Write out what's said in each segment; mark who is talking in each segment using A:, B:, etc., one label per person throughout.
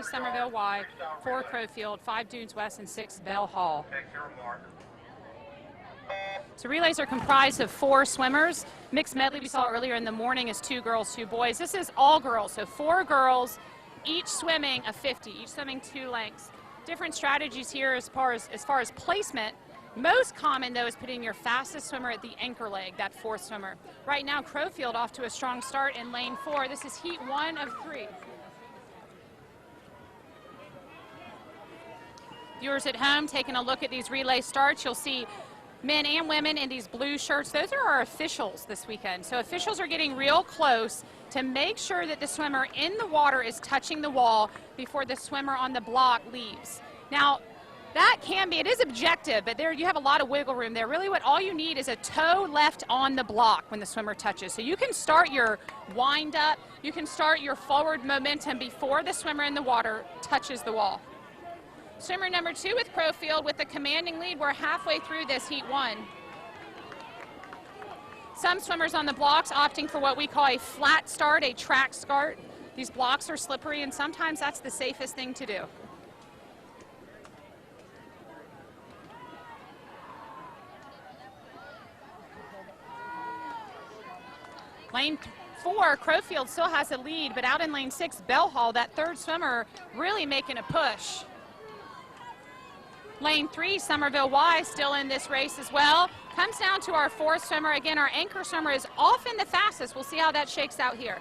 A: Somerville Y, 4 Crowfield, 5 Dunes West, and 6 Bell Hall. So relays are comprised of 4 swimmers. Mixed medley we saw earlier in the morning is 2 girls, 2 boys. This is all girls, so 4 girls, each swimming a 50, each swimming 2 lengths. Different strategies here as far as placement. Most common, though, is putting your fastest swimmer at the anchor leg, that 4th swimmer. Right now, Crowfield off to a strong start in lane 4. This is heat 1 of 3. Viewers at home taking a look at these relay starts, you'll see men and women in these blue shirts. Those are our officials this weekend. So officials are getting real close to make sure that the swimmer in the water is touching the wall before the swimmer on the block leaves. Now, that can be, it is objective, but there you have a lot of wiggle room there. Really all you need is a toe left on the block when the swimmer touches. So you can start your wind up, you can start your forward momentum before the swimmer in the water touches the wall. Swimmer number 2 with Crowfield with the commanding lead. We're halfway through this heat 1. Some swimmers on the blocks opting for what we call a flat start, a track start. These blocks are slippery and sometimes that's the safest thing to do. Lane 4, Crowfield still has a lead, but out in lane 6, Bell Hall, that 3rd swimmer, really making a push. Lane 3, Somerville Y, still in this race as well. Comes down to our 4th swimmer. Again, our anchor swimmer is often the fastest. We'll see how that shakes out here.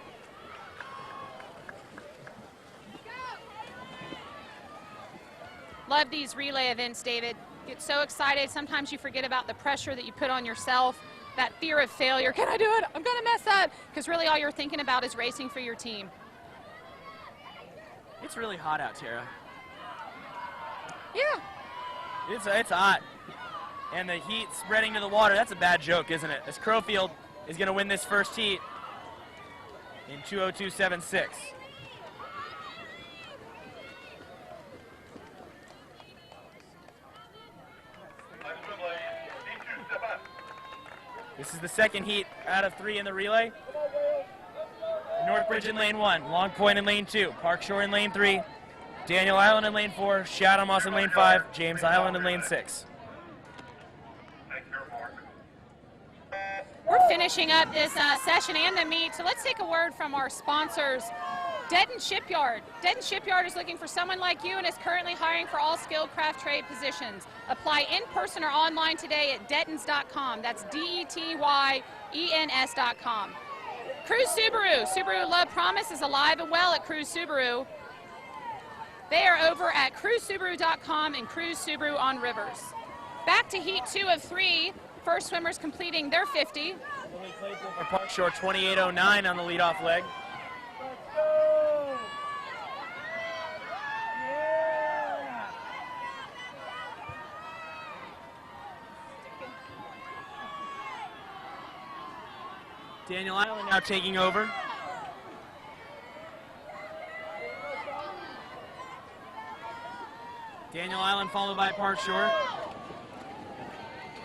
A: Love these relay events, David. Get so excited. Sometimes you forget about the pressure that you put on yourself, that fear of failure. Can I do it? I'm going to mess up. Because really all you're thinking about is racing for your team.
B: It's really hot out, Tara.
A: Yeah.
B: It's hot. And the heat spreading to the water. That's a bad joke, isn't it? As Crowfield is going to win this first heat in 2:02.76. This is the second heat out of 3 in the relay. Northbridge in lane 1, Long Point in lane 2, Park Shore in lane 3, Daniel Island in lane 4, Shadow Moss in lane 5, James Island in lane 6.
A: We're finishing up this session and the meet, so let's take a word from our sponsors. Denton Shipyard. Denton Shipyard is looking for someone like you and is currently hiring for all skilled craft trade positions. Apply in person or online today at dettons.com. That's DETYENS.com. Cruise Subaru. Subaru Love Promise is alive and well at Cruise Subaru. They are over at cruisesubaru.com and Cruise Subaru on Rivers. Back to heat 2 of 3. First swimmers completing their 50.
B: Park Shore 28.09 on the leadoff leg. Daniel Island now taking over. Daniel Island followed by Park Shore.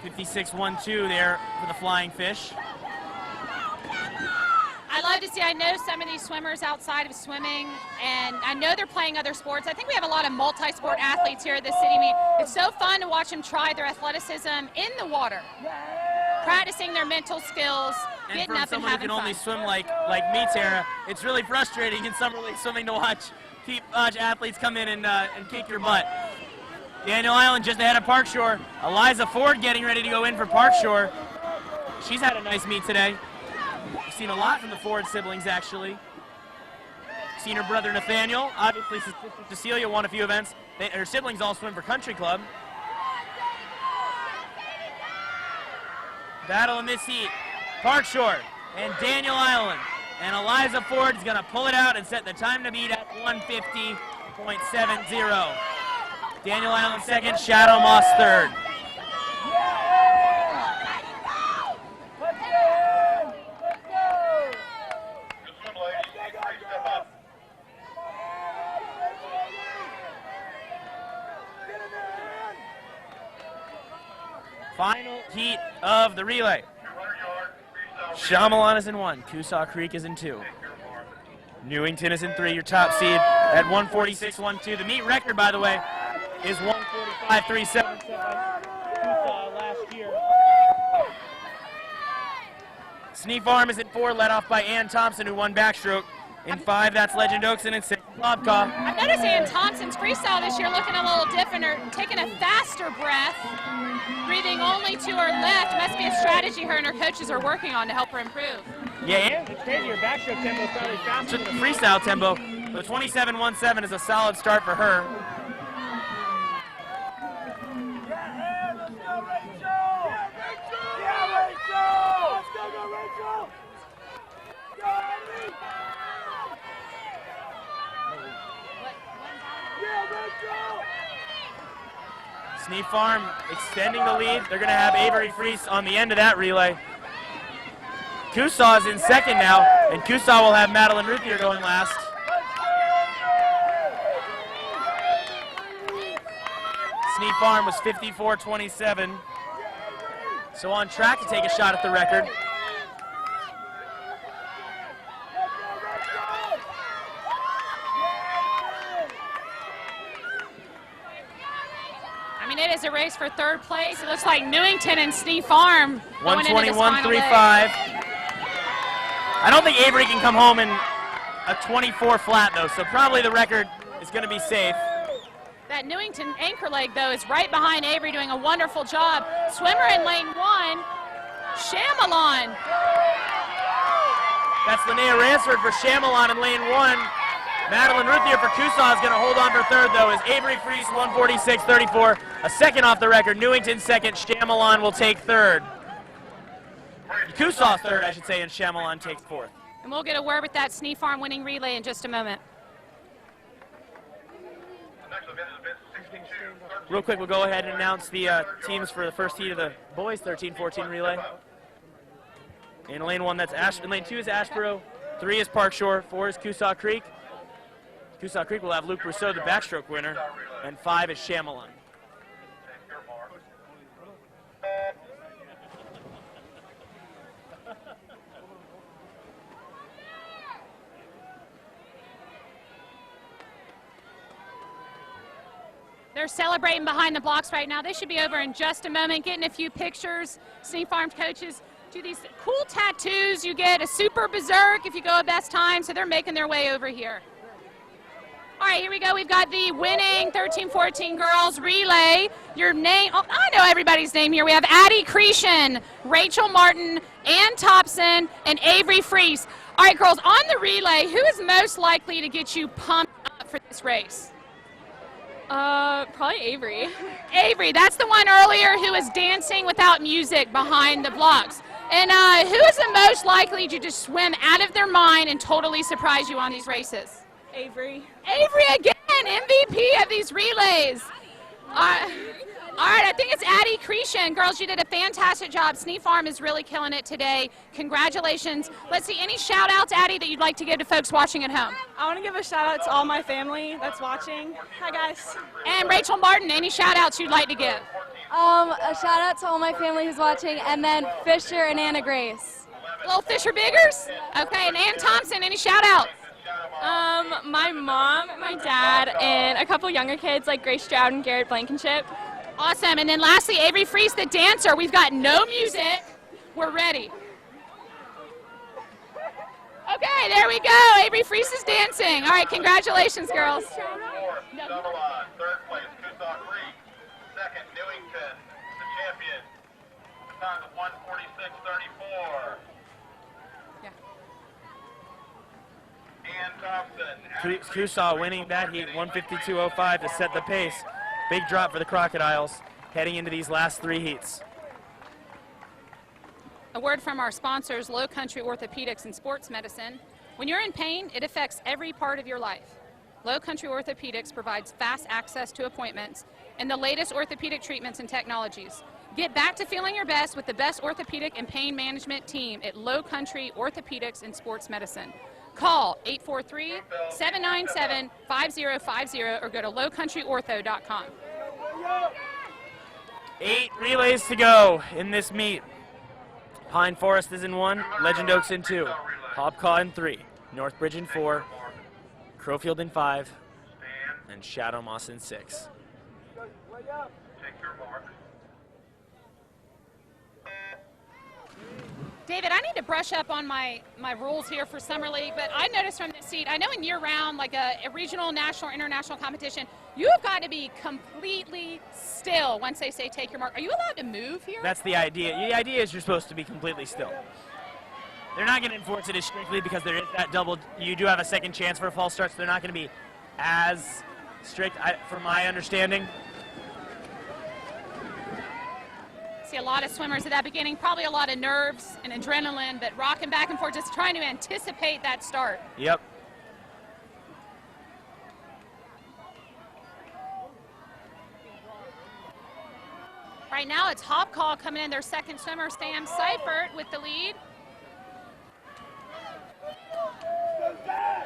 B: 56.12 there for the Flying Fish.
A: I love to see, I know some of these swimmers outside of swimming, and I know they're playing other sports. I think we have a lot of multi-sport athletes here at the city meet. It's so fun to watch them try their athleticism in the water, practicing their mental skills, getting up and having fun. And from someone who can only swim
B: like me, Tara, it's really frustrating in summer league swimming to watch athletes come in and kick your butt. Daniel Island just ahead of Park Shore. Eliza Ford getting ready to go in for Park Shore. She's had a nice meet today. We've seen a lot from the Ford siblings, actually. Seen her brother Nathaniel. Obviously, sister Cecilia won a few events. Her siblings all swim for Country Club. Battle in this heat. Park Shore and Daniel Island. And Eliza Ford is going to pull it out and set the time to beat at 150.70. Daniel Island second, Shadow Moss third. Final heat of the relay. Shyamalan is in 1, Coosaw Creek is in 2. Newington is in 3, your top seed. at 146.12. The meet record, by the way, is 145.37 set by Kusaw last year. Sneak Farm is at 4, led off by Ann Thompson, who won backstroke. In 5, that's Legend Oaks, and in 6, Bobcaw.
A: I've noticed Ann Thompson's freestyle this year looking a little different, or taking a faster breath, breathing only to her left. It must be a strategy her and her coaches are working on to help her improve.
B: Yeah, it's crazy. Her backstroke tempo is probably faster than the freestyle tempo. The 27.17 is a solid start for her. Sneak Farm extending the lead. They're going to have Avery Freese on the end of that relay. Kusaw is in second now, and Kusaw will have Madeline Ruthier going last. Sneak Farm was 54.27, so on track to take a shot at the record.
A: I mean, it is a race for third place. It looks like Newington and Sneak Farm going into this
B: 121.35. I don't think Avery can come home in a 24 flat, though, so probably the record is going to be safe.
A: That Newington anchor leg, though, is right behind Avery, doing a wonderful job. Swimmer in lane 1, Shamalon.
B: That's Linnea Ransford for Shamalon in lane 1. Madeline Ruthier for Kusaw is going to hold on for third, though, as Avery Freese 146.34. A second off the record. Newington second. Shamalon will take third. Kusaw third, I should say, and Shamalon takes fourth.
A: And we'll get a word with that Sneak Farm winning relay in just a moment.
B: Real quick, we'll go ahead and announce the teams for the first heat of the boys 13-14 relay. In lane 1, that's in lane 2 is Ashboro, 3 is Park Shore, 4 is Kusaw Creek. Kusaw Creek will have Luke Rousseau, the backstroke winner, and 5 is Shamalon.
A: They're celebrating behind the blocks right now. They should be over in just a moment, getting a few pictures. Sneak Farm coaches do these cool tattoos. You get a super berserk if you go a best time, so they're making their way over here. All right, here we go. We've got the winning 13-14 girls relay. Your name, oh, I know everybody's name here. We have Addie Cretion, Rachel Martin, Ann Thompson, and Avery Freese. All right, girls, on the relay, who is most likely to get you pumped up for this race?
C: Probably Avery.
A: Avery, that's the one earlier who was dancing without music behind the blocks. And who is the most likely to just swim out of their mind and totally surprise you on these races?
C: Avery.
A: Avery again, MVP of these relays. All right, I think it's Addie Cretion. Girls, you did a fantastic job. Sneak Farm is really killing it today. Congratulations. Let's see, any shout outs, Addie, that you'd like to give to folks watching at home?
C: I want to give a shout out to all my family that's watching. Hi, guys.
A: And Rachel Martin, any shout outs you'd like to give?
D: A shout out to all my family who's watching, and then Fisher and Anna Grace.
A: Little Fisher Biggers? Okay, and Ann Thompson, any shout outs?
C: My mom, my dad, and a couple younger kids like Grace Stroud and Garrett Blankenship.
A: Awesome. And then lastly, Avery Freese, the dancer. We've got no music. We're ready. Okay, there we go. Avery Freese is dancing. All right, congratulations, girls.
E: Sutherland, third place, Kusaw Creek. Second, Newington, the champion. The time is 146.34.
A: Yeah.
E: Ann Thompson.
B: Kusaw winning that heat, 152.05 to set the pace. Big drop for the Crocodiles heading into these last 3 heats.
A: A word from our sponsors, Low Country Orthopedics and Sports Medicine. When you're in pain, it affects every part of your life. Low Country Orthopedics provides fast access to appointments and the latest orthopedic treatments and technologies. Get back to feeling your best with the best orthopedic and pain management team at Low Country Orthopedics and Sports Medicine. Call 843-797-5050 or go to lowcountryortho.com.
B: 8 relays to go in this meet. Pine Forest is in 1, Legend Oaks in 2, Hobcaw in 3, Northbridge in 4, Crowfield in 5,
E: Stand.
B: and Shadow Moss in 6.
E: Take your mark.
A: David, I need to brush up on my rules here for Summer League, but I noticed from this seat, I know in year-round, like a regional, national, international competition, you have got to be completely still once they say take your mark. Are you allowed to move here?
B: That's the idea. The idea is you're supposed to be completely still. They're not going to enforce it as strictly because there is that double, you do have a second chance for a false start, so they're not going to be as strict, from my understanding.
A: See a lot of swimmers at that beginning, probably a lot of nerves and adrenaline, but rocking back and forth, just trying to anticipate that start.
B: Yep.
A: Right now it's Hopcall coming in, their second swimmer, Sam Seifert with the lead.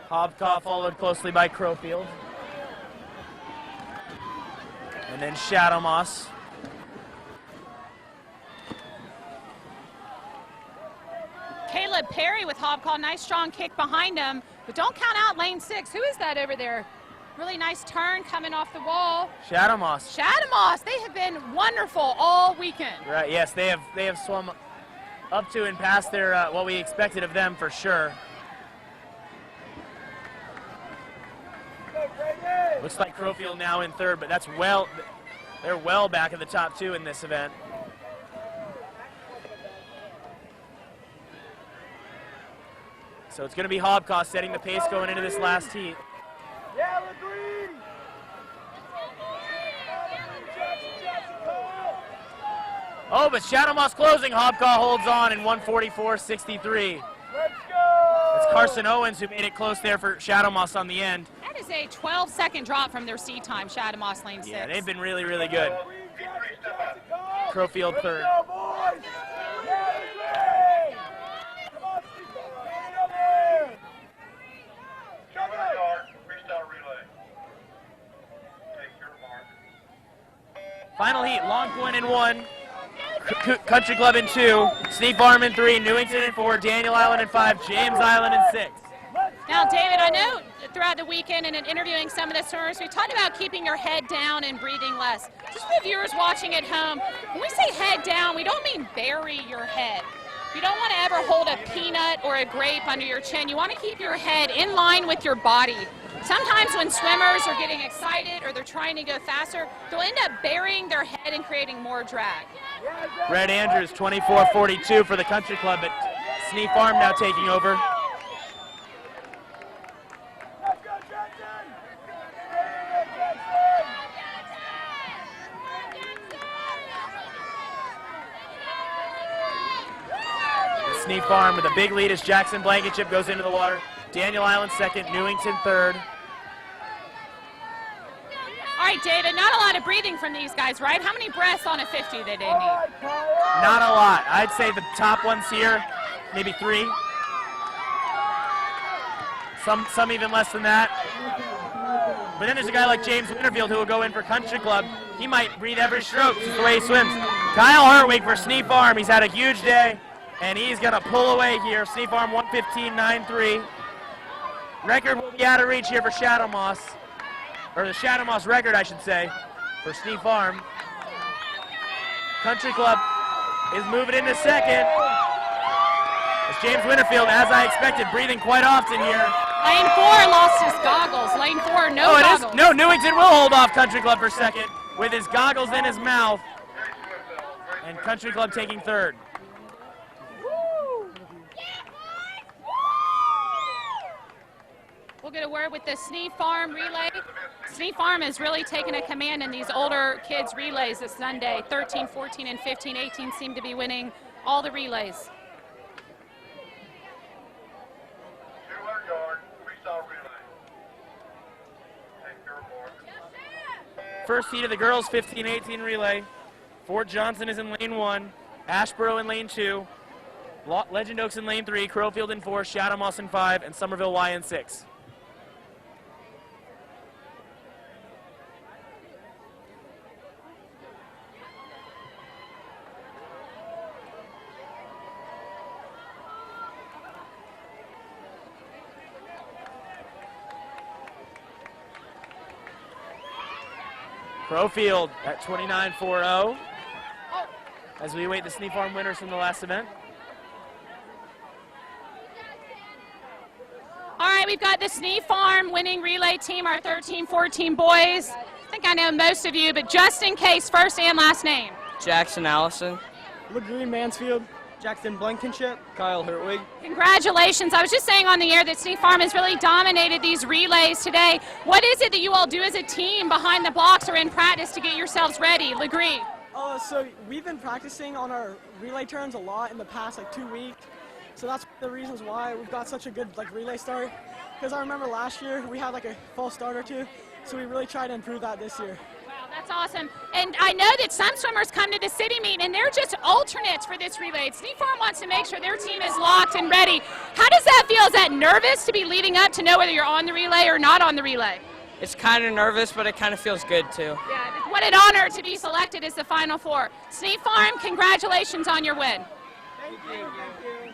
B: Hobcaw followed closely by Crowfield. And then Shadow Moss.
A: Caleb Perry with Hobcall, nice strong kick behind him, but don't count out lane 6. Who is that over there? Really nice turn coming off the wall.
B: Shadow Moss.
A: Shadow Moss, they have been wonderful all weekend.
B: Right, yes, they have swum up to and past their what we expected of them for sure. Looks like Crowfield now in 3rd, but they're well back at the top 2 in this event. So it's going to be Hobcaw setting the pace going into this last heat. Oh, but Shadow Moss closing. Hobcaw holds on in 1:44.63.
F: Let's go!
B: It's Carson Owens who made it close there for Shadow Moss on the end.
A: That is a 12-second drop from their seat time, Shadow Moss lane 6.
B: Yeah, they've been really, really good. Crowfield 3rd.
E: Freestyle relay. Take your mark.
B: Final heat, Long Point in 1, Country Club in 2, Sneak Farm in 3, Newington in 4, Daniel Island in 5, James Island in 6.
A: Now, David, I know throughout the weekend and in interviewing some of the swimmers, we talked about keeping your head down and breathing less. Just for the viewers watching at home, when we say head down, we don't mean bury your head. You don't want to ever hold a peanut or a grape under your chin. You want to keep your head in line with your body. Sometimes when swimmers are getting excited or they're trying to go faster, they'll end up burying their head and creating more drag.
B: Red Andrews 24:42 for the Country Club, but Sneak Farm now taking over. Sneak Farm with a big lead as Jackson Blankenship goes into the water. Daniel Island 2nd, Newington 3rd.
A: All right, David, not a lot of breathing from these guys, right? How many breaths on a 50 did they need?
B: Not a lot. I'd say the top ones here, maybe 3. Some even less than that. But then there's a guy like James Winterfield who will go in for Country Club. He might breathe every stroke, just the way he swims. Kyle Hartwig for Sneak Farm. He's had a huge day, and he's going to pull away here. Sneak Farm 1:15.93. Record will be out of reach here for Shadow Moss. Or the Shadow Moss record, I should say, for Sneak Farm. Country Club is moving into 2nd. As James Winterfield, as I expected, breathing quite often here.
A: Lane 4 lost his goggles. Lane 4, no goggles.
B: It is. No, Newington will hold off Country Club for 2nd with his goggles in his mouth. And Country Club taking 3rd.
A: We'll get a word with the Sneak Farm relay. Sneak Farm has really taken a command in these older kids' relays this Sunday. 13, 14, and 15, 18 seem to be winning all the relays.
E: 200-yard freestyle relay. Take your mark.
B: First heat of the girls' 15-18 relay. Fort Johnson is in lane 1, Ashboro in lane 2, Legend Oaks in lane 3, Crowfield in 4, Shadow Moss in 5, and Somerville Y in 6. Profield at 29.40 as we await the Sneak Farm winners from the last event.
A: All right, we've got the Sneak Farm winning relay team, our 13-14 boys. I think I know most of you, but just in case, first and last name.
F: Jackson Allison.
G: LeGree Mansfield. Jackson Blankenship. Kyle Hertwig.
A: Congratulations. I was just saying on the air that Sneak Farm has really dominated these relays today. What is it that you all do as a team behind the blocks or in practice to get yourselves ready? LeGree.
G: So we've been practicing on our relay turns a lot in the past 2 weeks. So that's the reasons why we've got such a good relay start. Because I remember last year we had a false start or two. So we really tried to improve that this year.
A: Wow, that's awesome. And I know that some swimmers come to the city meet and they're just alternates for this relay. Sneak Farm wants to make sure their team is locked and ready. How does that feel? Is that nervous to be leading up to know whether you're on the relay or not on the relay?
F: It's kind of nervous, but it kind of feels good too.
A: Yeah, what an honor to be selected as the Final Four. Sneak Farm, congratulations on your win.
G: Thank you.